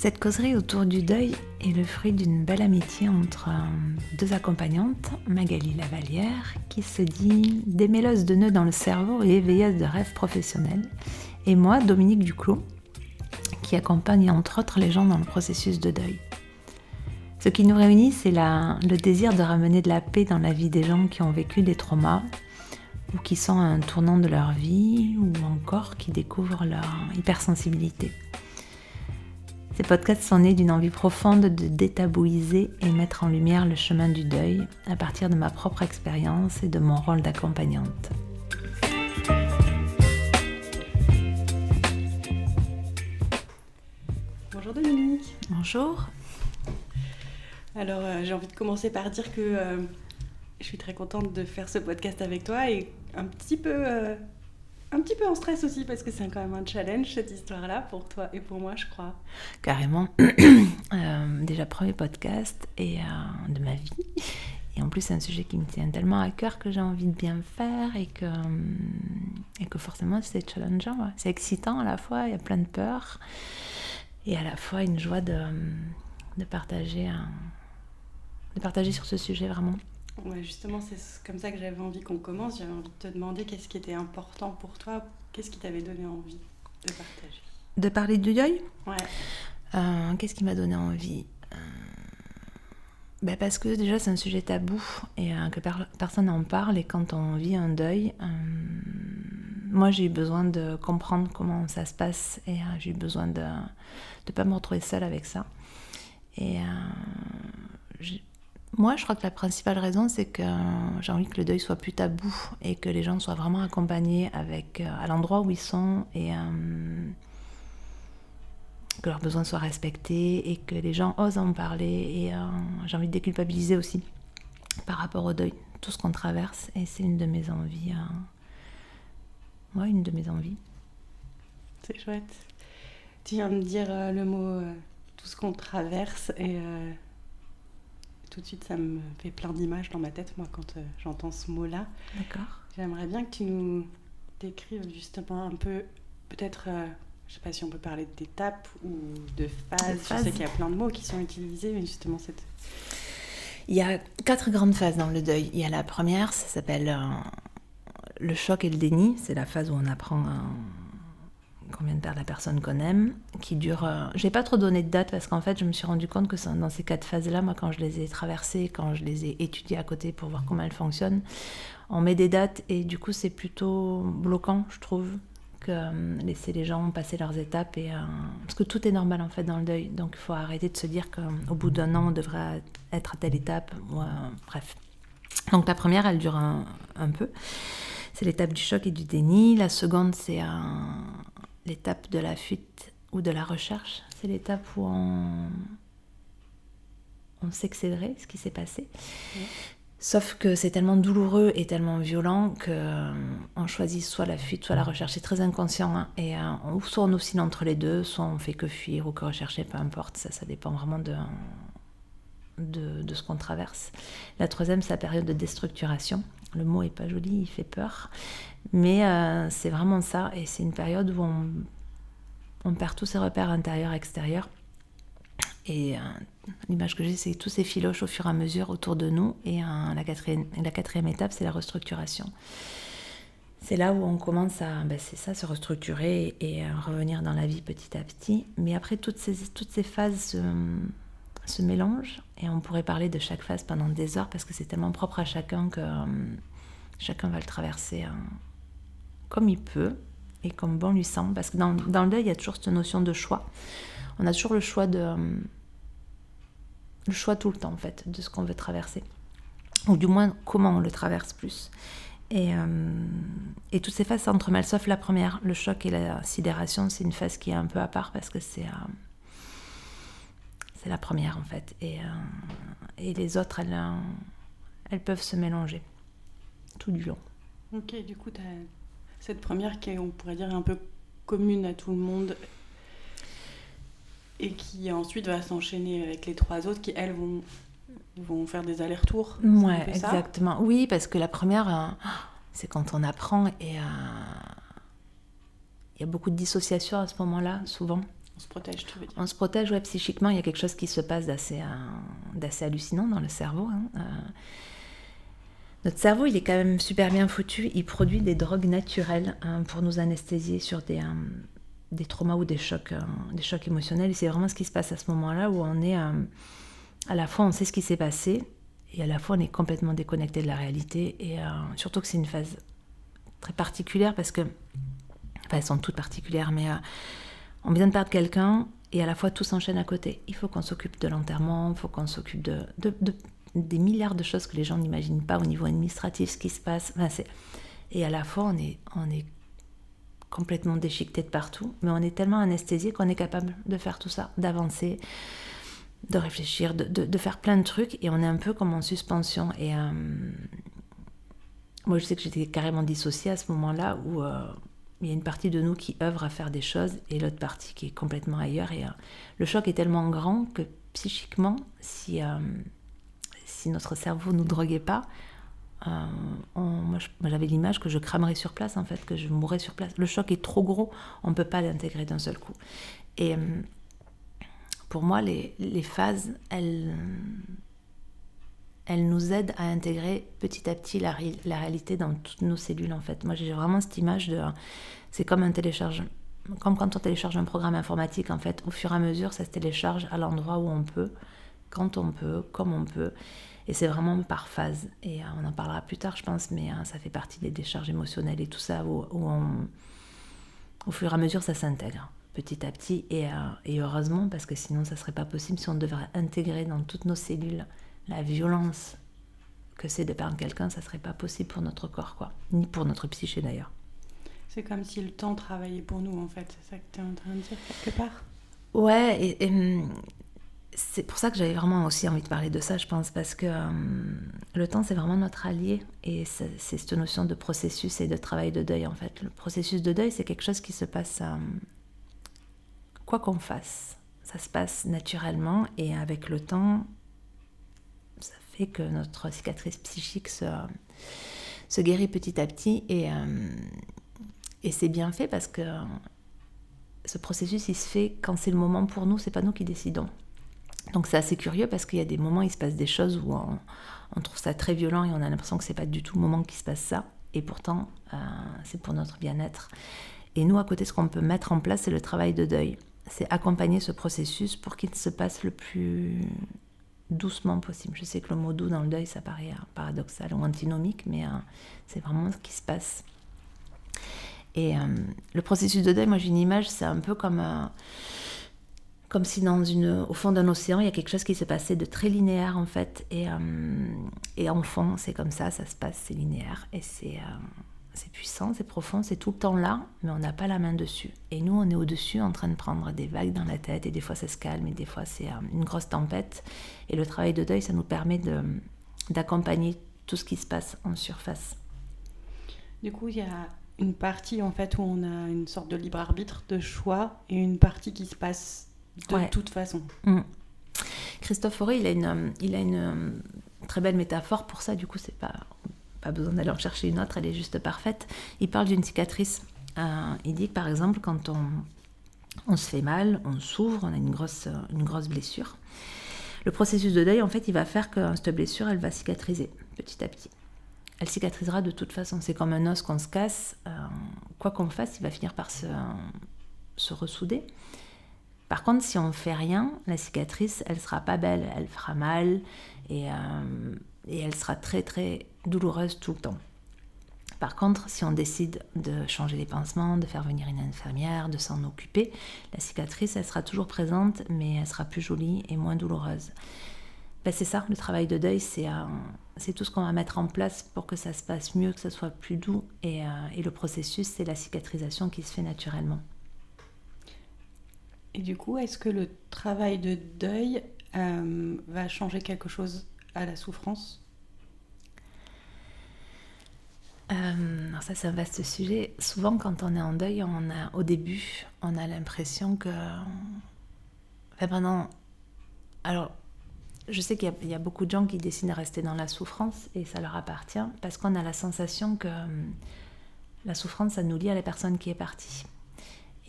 Cette causerie autour du deuil est le fruit d'une belle amitié entre deux accompagnantes, Magali Lavalière, qui se dit démêleuse de nœuds dans le cerveau et éveilleuse de rêves professionnels, et moi, Dominique Duclos, qui accompagne entre autres les gens dans le processus de deuil. Ce qui nous réunit, c'est le désir de ramener de la paix dans la vie des gens qui ont vécu des traumas ou qui sont à un tournant de leur vie ou encore qui découvrent leur hypersensibilité. Ces podcasts sont nés d'une envie profonde de détabouiser et mettre en lumière le chemin du deuil à partir de ma propre expérience et de mon rôle d'accompagnante. Bonjour Dominique. Bonjour. Alors j'ai envie de commencer par dire que je suis très contente de faire ce podcast avec toi et un petit peu en stress aussi parce que c'est quand même un challenge cette histoire-là pour toi et pour moi je crois. Carrément. Déjà premier podcast de ma vie. Et en plus c'est un sujet qui me tient tellement à cœur que j'ai envie de bien faire et que forcément c'est challengeant. Ouais. C'est excitant à la fois, il y a plein de peurs et à la fois une joie de partager sur ce sujet vraiment. Ouais, justement, c'est comme ça que j'avais envie qu'on commence. J'avais envie de te demander qu'est-ce qui était important pour toi, qu'est-ce qui t'avait donné envie de partager. De parler du deuil ? Ouais. Qu'est-ce qui m'a donné envie ? Parce que déjà c'est un sujet tabou et que personne n'en parle, et quand on vit un deuil, moi j'ai eu besoin de comprendre comment ça se passe et j'ai eu besoin de ne pas me retrouver seule avec ça. Et moi, je crois que la principale raison, c'est que j'ai envie que le deuil soit plus tabou et que les gens soient vraiment accompagnés à l'endroit où ils sont et que leurs besoins soient respectés et que les gens osent en parler. Et j'ai envie de déculpabiliser aussi par rapport au deuil, tout ce qu'on traverse. Et c'est une de mes envies. Une de mes envies. C'est chouette. Tu viens de dire le mot tout ce qu'on traverse et tout de suite ça me fait plein d'images dans ma tête moi quand j'entends ce mot-là. D'accord. J'aimerais bien que tu nous décrives justement un peu, peut-être, je sais pas si on peut parler d'étapes ou de phases. Je sais qu'il y a plein de mots qui sont utilisés, mais justement cette... Il y a 4 grandes phases dans le deuil. Il y a la première, ça s'appelle le choc et le déni. C'est la phase où on apprend qu'on vient de perdre la personne qu'on aime, qui dure... Je n'ai pas trop donné de date parce qu'en fait, je me suis rendu compte que dans ces 4 phases-là, moi, quand je les ai traversées, quand je les ai étudiées à côté pour voir comment elles fonctionnent, on met des dates et du coup, c'est plutôt bloquant, je trouve, que laisser les gens passer leurs étapes. Parce que tout est normal, en fait, dans le deuil. Donc, il faut arrêter de se dire qu'au bout d'un an, on devrait être à telle étape. Bref. Donc, la première, elle dure un peu. C'est l'étape du choc et du déni. La seconde, c'est l'étape de la fuite ou de la recherche. C'est l'étape où on sait que c'est vrai, ce qui s'est passé. Oui. Sauf que c'est tellement douloureux et tellement violent qu'on choisit soit la fuite, soit la recherche. C'est très inconscient. Hein. Et soit on oscille entre les deux, soit on fait que fuir ou que rechercher, peu importe. Ça dépend vraiment de ce qu'on traverse. La troisième, c'est la période de déstructuration. Le mot est pas joli, il fait peur. Mais c'est vraiment ça. Et c'est une période où on perd tous ses repères intérieurs, extérieurs. Et l'image que j'ai, c'est tous ces filoches au fur et à mesure autour de nous. Et la quatrième étape, c'est la restructuration. C'est là où on commence à se restructurer et revenir dans la vie petit à petit. Mais après, toutes ces phases se mélangent. Et on pourrait parler de chaque phase pendant des heures parce que c'est tellement propre à chacun que chacun va le traverser comme il peut et comme bon lui semble. Parce que dans le deuil, il y a toujours cette notion de choix. On a toujours le choix tout le temps, en fait, de ce qu'on veut traverser. Ou du moins, comment on le traverse plus. Et toutes ces phases s'entremêlent, sauf la première. Le choc et la sidération, c'est une phase qui est un peu à part parce que c'est la première, en fait. Et les autres, elles peuvent se mélanger tout du long. Ok, du coup, tu as cette première qui est, on pourrait dire, un peu commune à tout le monde et qui ensuite va s'enchaîner avec les 3 autres qui, elles, vont faire des allers-retours. Ouais, exactement. Oui, parce que la première, c'est quand on apprend et il y a beaucoup de dissociation à ce moment-là, souvent. se protège, tu veux dire. On se protège, ouais, psychiquement. Il y a quelque chose qui se passe d'assez hallucinant dans le cerveau. Notre cerveau, il est quand même super bien foutu. Il produit des drogues naturelles pour nous anesthésier sur des traumas ou des chocs émotionnels. Et c'est vraiment ce qui se passe à ce moment-là où on est... à la fois, on sait ce qui s'est passé et à la fois, on est complètement déconnecté de la réalité. Et surtout que c'est une phase très particulière parce que... Enfin, elles sont toutes particulières, mais on vient de perdre quelqu'un et à la fois, tout s'enchaîne à côté. Il faut qu'on s'occupe de l'enterrement, il faut qu'on s'occupe des milliards de choses que les gens n'imaginent pas au niveau administratif, ce qui se passe. Enfin, et à la fois, on est complètement déchiqueté de partout, mais on est tellement anesthésié qu'on est capable de faire tout ça, d'avancer, de réfléchir, de faire plein de trucs, et on est un peu comme en suspension. Et moi, je sais que j'étais carrément dissociée à ce moment-là où il y a une partie de nous qui œuvre à faire des choses et l'autre partie qui est complètement ailleurs. Et le choc est tellement grand que psychiquement, si notre cerveau ne nous droguait pas, moi j'avais l'image que je cramerais sur place, en fait, que je mourrais sur place. Le choc est trop gros, on ne peut pas l'intégrer d'un seul coup. Et pour moi, les phases, elles nous aident à intégrer petit à petit la réalité dans toutes nos cellules, en fait. Moi, j'ai vraiment cette image de... C'est comme comme quand on télécharge un programme informatique, en fait. Au fur et à mesure, ça se télécharge à l'endroit où on peut, quand on peut, comme on peut. Et c'est vraiment par phase. Et on en parlera plus tard, je pense, mais ça fait partie des décharges émotionnelles et tout ça, où au fur et à mesure, ça s'intègre petit à petit. Et heureusement, parce que sinon, ça ne serait pas possible si on devrait intégrer dans toutes nos cellules la violence que c'est de perdre quelqu'un, ça ne serait pas possible pour notre corps, quoi. Ni pour notre psyché, d'ailleurs. C'est comme si le temps travaillait pour nous, en fait. C'est ça que tu es en train de dire, quelque part. Ouais, et c'est pour ça que j'avais vraiment aussi envie de parler de ça, je pense, parce que le temps, c'est vraiment notre allié. Et c'est cette notion de processus et de travail de deuil, en fait. Le processus de deuil, c'est quelque chose qui se passe quoi qu'on fasse. Ça se passe naturellement, et avec le temps, ça fait que notre cicatrice psychique se guérit petit à petit. Et c'est bien fait parce que ce processus, il se fait quand c'est le moment pour nous, c'est pas nous qui décidons. Donc c'est assez curieux parce qu'il y a des moments, il se passe des choses où on trouve ça très violent et on a l'impression que c'est pas du tout le moment qu'il se passe ça. Et pourtant, c'est pour notre bien-être. Et nous, à côté, ce qu'on peut mettre en place, c'est le travail de deuil. C'est accompagner ce processus pour qu'il se passe le plus doucement possible. Je sais que le mot doux dans le deuil, ça paraît paradoxal ou antinomique, mais c'est vraiment ce qui se passe. Et le processus de deuil, moi j'ai une image, c'est un peu comme si au fond d'un océan, il y a quelque chose qui se passait de très linéaire, en fait. Et en fond, c'est comme ça se passe, c'est linéaire. Et c'est puissant, c'est profond, c'est tout le temps là, mais on n'a pas la main dessus. Et nous, on est au-dessus en train de prendre des vagues dans la tête, et des fois ça se calme, et des fois c'est une grosse tempête. Et le travail de deuil, ça nous permet d'accompagner tout ce qui se passe en surface. Du coup, il y a une partie, en fait, où on a une sorte de libre arbitre, de choix, et une partie qui se passe de toute façon. Christophe Fauré, il a une très belle métaphore pour ça. Du coup, c'est pas besoin d'aller en chercher une autre, elle est juste parfaite. Il parle d'une cicatrice. Il dit que, par exemple, quand on se fait mal, on s'ouvre, on a une grosse blessure. Le processus de deuil, en fait, il va faire que cette blessure, elle va cicatriser petit à petit. Elle cicatrisera de toute façon. C'est comme un os qu'on se casse. Quoi qu'on fasse, il va finir par se ressouder. Par contre, si on ne fait rien, la cicatrice, elle ne sera pas belle. Elle fera mal et elle sera très, très douloureuse tout le temps. Par contre, si on décide de changer les pansements, de faire venir une infirmière, de s'en occuper, la cicatrice, elle sera toujours présente, mais elle sera plus jolie et moins douloureuse. C'est ça, le travail de deuil, c'est tout ce qu'on va mettre en place pour que ça se passe mieux, que ça soit plus doux. Et le processus, c'est la cicatrisation qui se fait naturellement. Et du coup, est-ce que le travail de deuil va changer quelque chose à la souffrance ? Alors ça, c'est un vaste sujet. Souvent, quand on est en deuil, au début, on a l'impression que... Alors, je sais qu'il y a beaucoup de gens qui décident de rester dans la souffrance et ça leur appartient parce qu'on a la sensation que la souffrance, ça nous lie à la personne qui est partie.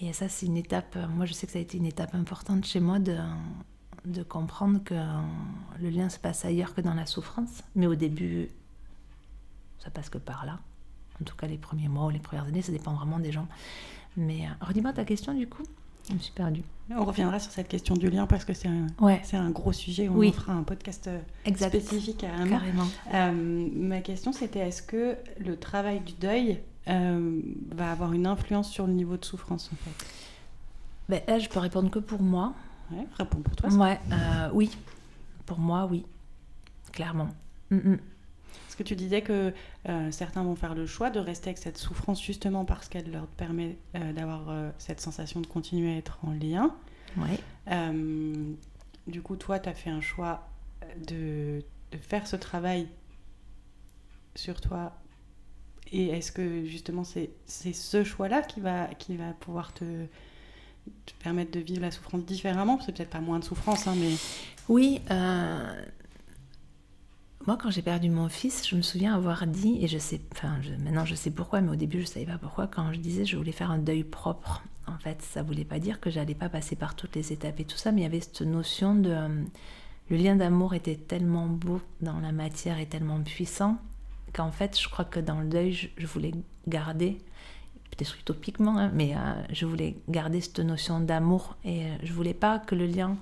Et ça, c'est une étape, moi je sais que ça a été une étape importante chez moi de comprendre que le lien se passe ailleurs que dans la souffrance. Mais au début, ça passe que par là. En tout cas, les premiers mois ou les premières années, ça dépend vraiment des gens. Mais redis-moi ta question du coup, je me suis perdue. On reviendra sur cette question du lien parce que c'est un gros sujet. On en fera un podcast spécifique carrément. Ma question, c'était est-ce que le travail du deuil va avoir une influence sur le niveau de souffrance en fait? Là, je peux répondre que pour moi. Ouais, réponds pour toi. Oui. Pour moi, oui. Clairement. Parce que tu disais que certains vont faire le choix de rester avec cette souffrance justement parce qu'elle leur permet d'avoir cette sensation de continuer à être en lien. Ouais. Du coup, toi, tu as fait un choix de faire ce travail sur toi. Et est-ce que justement c'est ce choix-là qui va pouvoir te permettre de vivre la souffrance différemment? C'est peut-être pas moins de souffrance, hein, mais... Oui, moi quand j'ai perdu mon fils, je me souviens avoir dit, et maintenant je sais pourquoi, mais au début je savais pas pourquoi, quand je disais je voulais faire un deuil propre. En fait, ça voulait pas dire que j'allais pas passer par toutes les étapes et tout ça, mais il y avait cette notion de... le lien d'amour était tellement beau dans la matière et tellement puissant qu'en fait, je crois que dans le deuil, je voulais garder, peut-être utopiquement, hein, mais je voulais garder cette notion d'amour et je voulais pas que le lien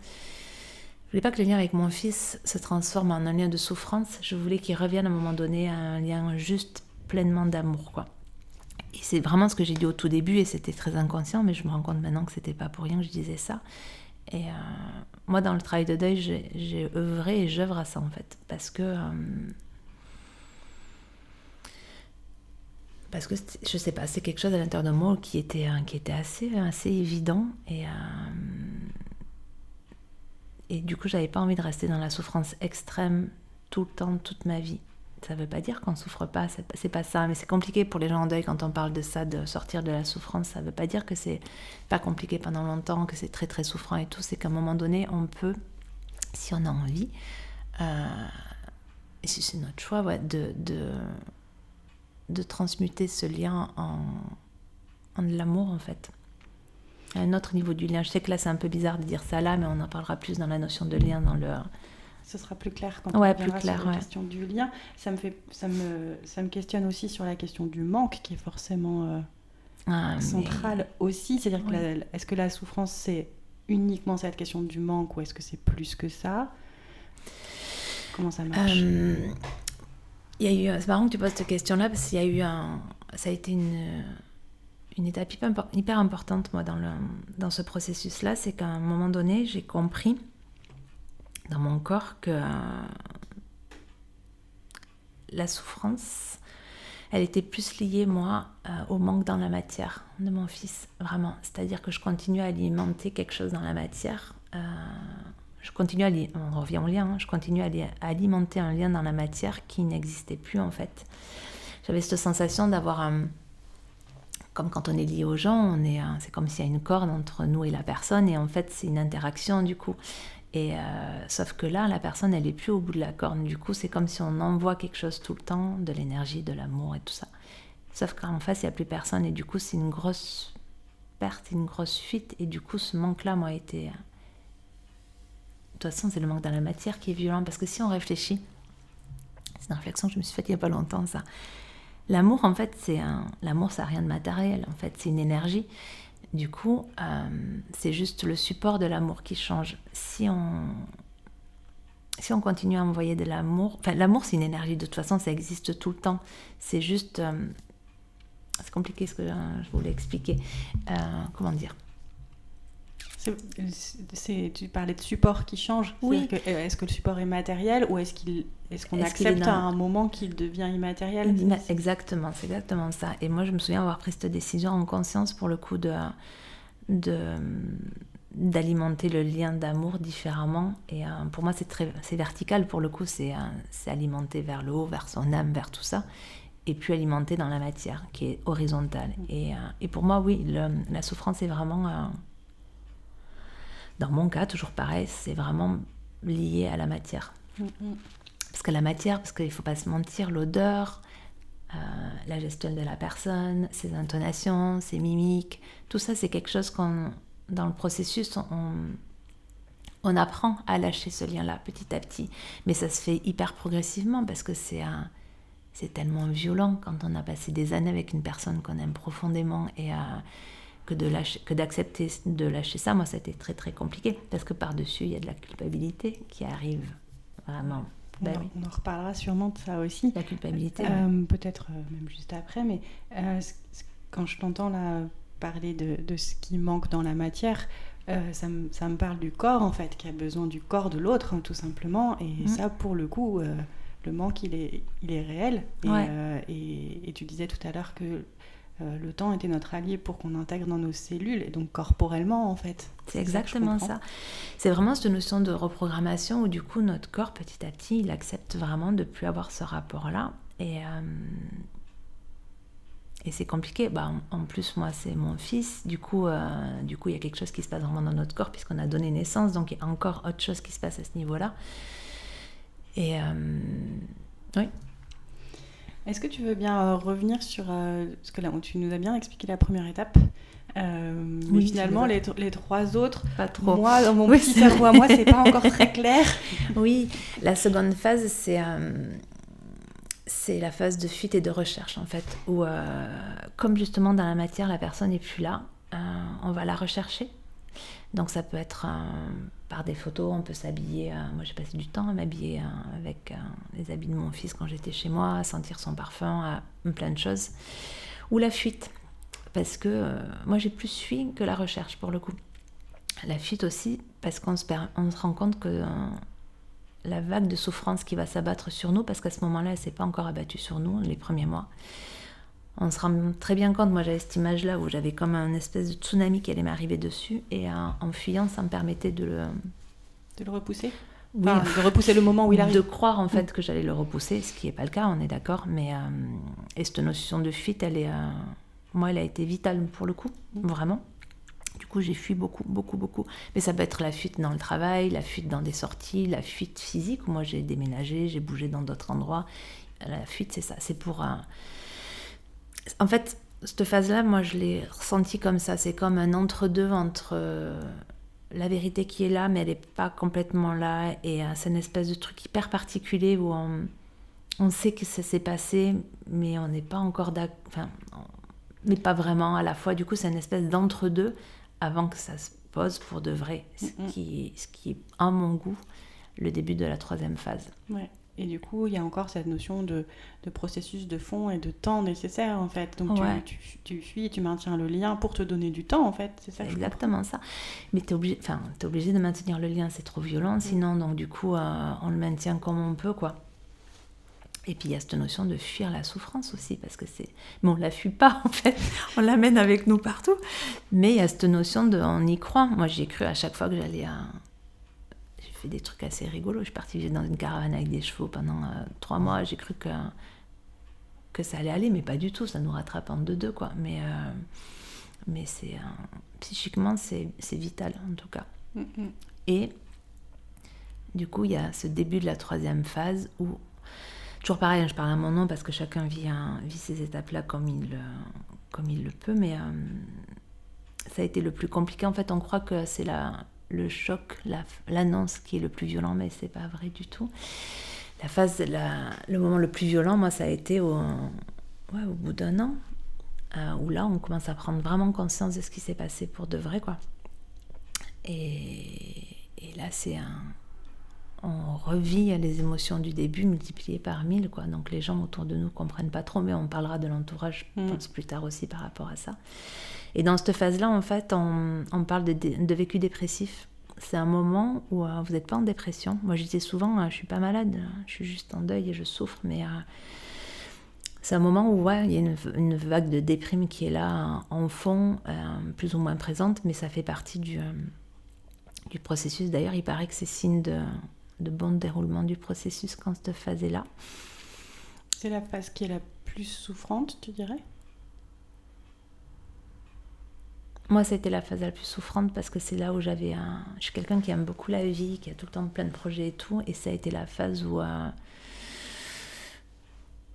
avec mon fils se transforme en un lien de souffrance. Je voulais qu'il revienne à un moment donné à un lien juste pleinement d'amour, quoi. Et c'est vraiment ce que j'ai dit au tout début et c'était très inconscient, mais je me rends compte maintenant que c'était pas pour rien que je disais ça. Et moi, dans le travail de deuil, j'ai œuvré et j'œuvre à ça en fait, parce que je sais pas, c'est quelque chose à l'intérieur de moi qui était assez évident et du coup j'avais pas envie de rester dans la souffrance extrême tout le temps, toute ma vie. Ça veut pas dire qu'on souffre pas, c'est pas ça, mais c'est compliqué pour les gens en deuil quand on parle de ça, de sortir de la souffrance. Ça veut pas dire que c'est pas compliqué pendant longtemps, que c'est très très souffrant et tout. C'est qu'à un moment donné on peut, si on a envie, et si c'est notre choix, de transmuter ce lien en de l'amour en fait, à un autre niveau du lien. Je sais que là c'est un peu bizarre de dire ça là, mais on en parlera plus dans la notion de lien dans le... Ce sera plus clair quand on reviendra sur la question du lien. Ça me questionne aussi sur la question du manque qui est forcément centrale aussi. C'est-à-dire que est-ce que la souffrance c'est uniquement cette question du manque ou est-ce que c'est plus que ça? Comment ça marche? C'est marrant que tu poses cette question-là parce qu'il y a eu ça a été une étape hyper importante moi dans ce processus-là, c'est qu'à un moment donné, j'ai compris dans mon corps que la souffrance, elle était plus liée moi au manque dans la matière de mon fils, vraiment. C'est-à-dire que je continue à alimenter quelque chose dans la matière. On revient au lien, hein, je continue à alimenter un lien dans la matière qui n'existait plus en fait. J'avais cette sensation d'avoir comme quand on est lié aux gens, c'est comme s'il y a une corde entre nous et la personne et en fait c'est une interaction du coup. Et sauf que là, la personne elle est plus au bout de la corde. Du coup, c'est comme si on envoie quelque chose tout le temps, de l'énergie, de l'amour et tout ça. Sauf qu'en face, il n'y a plus personne et du coup, c'est une grosse perte, une grosse fuite. Et du coup, ce manque-là, moi, été... De toute façon, c'est le manque dans la matière qui est violent parce que si on réfléchit, c'est une réflexion que je me suis faite il n'y a pas longtemps, ça. L'amour, en fait, l'amour, ça n'a rien de matériel. En fait, c'est une énergie. Du coup, c'est juste le support de l'amour qui change. Si on continue à envoyer de l'amour... Enfin, l'amour, c'est une énergie. De toute façon, ça existe tout le temps. C'est juste... c'est compliqué ce que je voulais expliquer. Comment dire ? Tu parlais de support qui change. Oui. Est-ce que le support est matériel ou est-ce qu'on accepte à un moment qu'il devient immatériel? Exactement, c'est exactement ça. Et moi, je me souviens avoir pris cette décision en conscience pour le coup d'alimenter le lien d'amour différemment. Et pour moi, c'est vertical pour le coup. C'est alimenté vers le haut, vers son âme, vers tout ça. Et puis alimenté dans la matière, qui est horizontale. Et pour moi, oui, la souffrance est vraiment... Dans mon cas, toujours pareil, c'est vraiment lié à la matière. Parce que la matière, parce qu'il ne faut pas se mentir, l'odeur, la gestuelle de la personne, ses intonations, ses mimiques. Tout ça, c'est quelque chose dans le processus, on apprend à lâcher ce lien-là petit à petit. Mais ça se fait hyper progressivement parce que c'est tellement violent quand on a passé des années avec une personne qu'on aime profondément et que d'accepter de lâcher ça. Moi, ça a été très très compliqué parce que par-dessus, il y a de la culpabilité qui arrive vraiment. On en reparlera sûrement de ça aussi. La culpabilité. Peut-être même juste après, mais quand je t'entends là parler de ce qui manque dans la matière, ça me parle du corps en fait, qui a besoin du corps de l'autre, tout simplement. Et ça, pour le coup, le manque, il est réel. Et tu disais tout à l'heure que le temps était notre allié pour qu'on intègre dans nos cellules, et donc corporellement en fait. C'est exactement ça. C'est vraiment cette notion de reprogrammation où du coup notre corps petit à petit il accepte vraiment de plus avoir ce rapport-là et c'est compliqué. En plus moi c'est mon fils, du coup il y a quelque chose qui se passe vraiment dans notre corps puisqu'on a donné naissance, donc il y a encore autre chose qui se passe à ce niveau-là. Et oui. Est-ce que tu veux bien revenir sur ce que là, tu nous as bien expliqué la première étape, mais finalement les trois autres, pas trop. Moi, dans mon petit cerveau à moi, c'est pas encore très clair. Oui, la seconde phase, c'est la phase de fuite et de recherche en fait, où comme justement dans la matière, la personne n'est plus là, on va la rechercher. Donc ça peut être par des photos, on peut s'habiller. Moi j'ai passé du temps à m'habiller avec les habits de mon fils quand j'étais chez moi, à sentir son parfum, à plein de choses. Ou la fuite, parce que moi j'ai plus fui que la recherche pour le coup. La fuite aussi, parce qu'on se rend compte que la vague de souffrance qui va s'abattre sur nous, parce qu'à ce moment-là elle ne s'est pas encore abattue sur nous les premiers mois. On se rend très bien compte, moi j'avais cette image-là où j'avais comme un espèce de tsunami qui allait m'arriver dessus et en fuyant ça me permettait de le repousser. Oui, de repousser le moment où il arrive. De croire en fait que j'allais le repousser, ce qui n'est pas le cas, on est d'accord, mais et cette notion de fuite, moi elle a été vitale pour le coup, vraiment. Du coup j'ai fui beaucoup, mais ça peut être la fuite dans le travail, la fuite dans des sorties, la fuite physique où moi j'ai déménagé, j'ai bougé dans d'autres endroits. La fuite c'est ça, c'est pour... En fait, cette phase-là, moi, je l'ai ressentie comme ça. C'est comme un entre-deux entre la vérité qui est là, mais elle n'est pas complètement là. Et c'est une espèce de truc hyper particulier où on sait que ça s'est passé, mais on n'est pas encore d'accord. Enfin, mais pas vraiment à la fois. Du coup, c'est une espèce d'entre-deux avant que ça se pose pour de vrai. Ce qui est, à mon goût, le début de la troisième phase. Ouais. Et du coup, il y a encore cette notion de processus de fond et de temps nécessaire, en fait. Donc, tu fuis, tu maintiens le lien pour te donner du temps, en fait. C'est ça. C'est exactement ça. Mais t'es obligé de maintenir le lien, c'est trop violent. Sinon, donc, du coup, on le maintient comme on peut, quoi. Et puis, il y a cette notion de fuir la souffrance aussi, parce que c'est... Bon, on ne la fuit pas, en fait. On l'amène avec nous partout. Mais il y a cette notion on y croit. Moi, j'y ai cru à chaque fois que j'allais à... J'ai fait des trucs assez rigolos. Je suis partie vivre dans une caravane avec des chevaux pendant 3 mois. J'ai cru que ça allait aller, mais pas du tout. Ça nous rattrape en deux, quoi. Mais c'est psychiquement, c'est vital, en tout cas. Et du coup, il y a ce début de la troisième phase où, toujours pareil, je parle à mon nom parce que chacun vit ces étapes-là comme il le peut, mais ça a été le plus compliqué. En fait, on croit que c'est le choc, l'annonce qui est le plus violent, mais c'est pas vrai du tout. La phase, le moment le plus violent, moi, ça a été au bout d'1 an, où là, on commence à prendre vraiment conscience de ce qui s'est passé pour de vrai, quoi. Et là, on revit les émotions du début multipliées par 1000, quoi. Donc les gens autour de nous comprennent pas trop, mais on parlera de l'entourage, je pense, plus tard aussi par rapport à ça. Et dans cette phase-là, en fait, on parle de vécu dépressif. C'est un moment où vous n'êtes pas en dépression. Moi, je disais souvent, je suis pas malade, je suis juste en deuil et je souffre, mais c'est un moment où il y a une vague de déprime qui est là en fond, plus ou moins présente, mais ça fait partie du processus. D'ailleurs, il paraît que c'est signe de bon déroulement du processus quand cette phase est là. C'est la phase qui est la plus souffrante, tu dirais ? Moi, c'était la phase la plus souffrante parce que c'est là où je suis quelqu'un qui aime beaucoup la vie, qui a tout le temps plein de projets et tout, et ça a été la phase où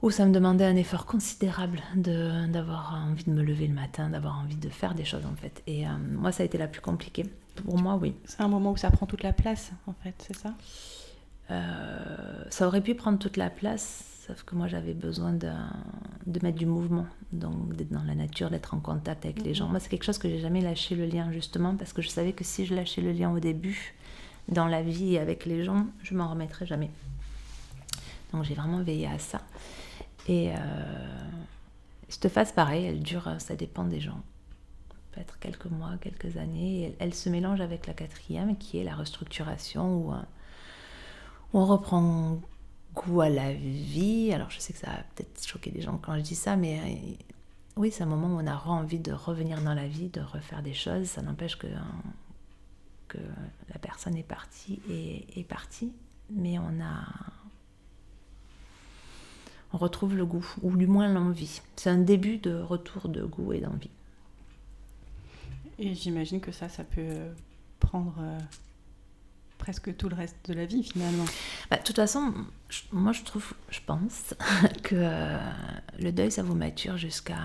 où ça me demandait un effort considérable d'avoir envie de me lever le matin, d'avoir envie de faire des choses en fait. Et moi, ça a été la plus compliquée. Pour moi, oui. C'est un moment où ça prend toute la place, en fait, c'est ça ? Ça aurait pu prendre toute la place, sauf que moi, j'avais besoin de mettre du mouvement, donc d'être dans la nature, d'être en contact avec les gens. Moi, c'est quelque chose que j'ai jamais lâché le lien, justement, parce que je savais que si je lâchais le lien au début, dans la vie et avec les gens, je m'en remettrais jamais. Donc, j'ai vraiment veillé à ça. Et cette phase, pareil, elle dure, ça dépend des gens. Peut-être quelques mois, quelques années. Et elle se mélange avec la 4e, qui est la restructuration, où on reprend goût à la vie. Alors, je sais que ça va peut-être choquer des gens quand je dis ça, mais oui, c'est un moment où on a envie de revenir dans la vie, de refaire des choses. Ça n'empêche que la personne est partie, mais on retrouve le goût, ou du moins l'envie. C'est un début de retour de goût et d'envie. Et j'imagine que ça peut prendre presque tout le reste de la vie, finalement. De toute façon, moi je pense que le deuil, ça vous mature jusqu'à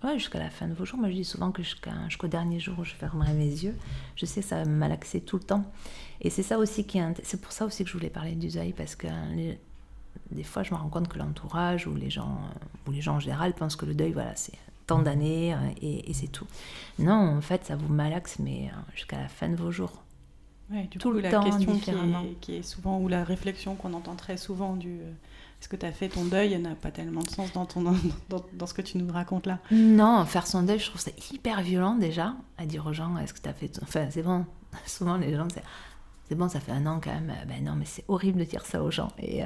la fin de vos jours. Moi je dis souvent que jusqu'au dernier jour où je fermerai mes yeux, je sais que ça va me malaxer tout le temps. Et c'est ça aussi c'est pour ça aussi que je voulais parler du deuil, parce que des fois je me rends compte que l'entourage ou les gens en général pensent que le deuil, voilà, c'est tant d'années et c'est tout. Non, en fait, ça vous malaxe, mais jusqu'à la fin de vos jours. Ouais, du tout coup, le la temps question différemment. qui est souvent, ou la réflexion qu'on entend très souvent est-ce que tu as fait ton deuil, elle n'a pas tellement de sens dans ce que tu nous racontes là. Non, faire son deuil, je trouve ça hyper violent déjà, à dire aux gens, est-ce que tu as fait... Enfin, c'est bon, souvent les gens, c'est bon, ça fait 1 an quand même. Ben non, mais c'est horrible de dire ça aux gens. Et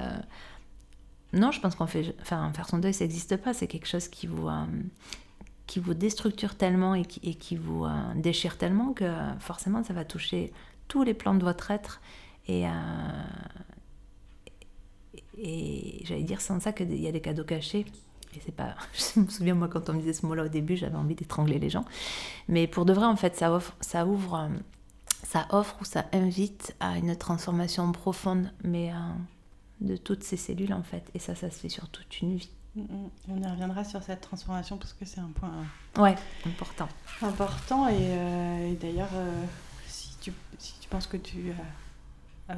non, je pense faire son deuil, ça n'existe pas, c'est quelque chose qui vous déstructure tellement et qui vous déchire tellement que forcément ça va toucher tous les plans de votre être et j'allais dire sans ça qu'il y a des cadeaux cachés. Et c'est pas... Je me souviens, moi, quand on me disait ce mot-là au début, j'avais envie d'étrangler les gens. Mais pour de vrai, en fait, ça offre ou ça invite à une transformation profonde, mais de toutes ces cellules, en fait. Et ça se fait sur toute une vie. On y reviendra sur cette transformation parce que c'est un point important. Important et d'ailleurs, si tu penses que tu as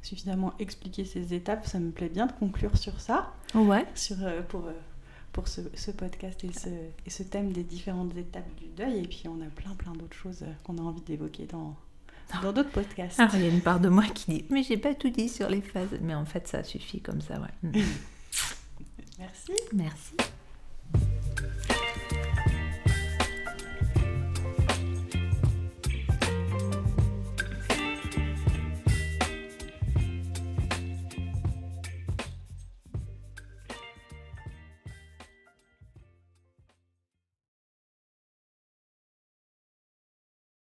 suffisamment expliqué ces étapes, ça me plaît bien de conclure sur ça. Ouais. Pour ce podcast et ce thème des différentes étapes du deuil. Et puis on a plein d'autres choses qu'on a envie d'évoquer dans d'autres podcasts. Alors, il y a une part de moi qui dit « Mais j'ai pas tout dit sur les phases. » Mais en fait, ça suffit comme ça, ouais. Merci. Merci.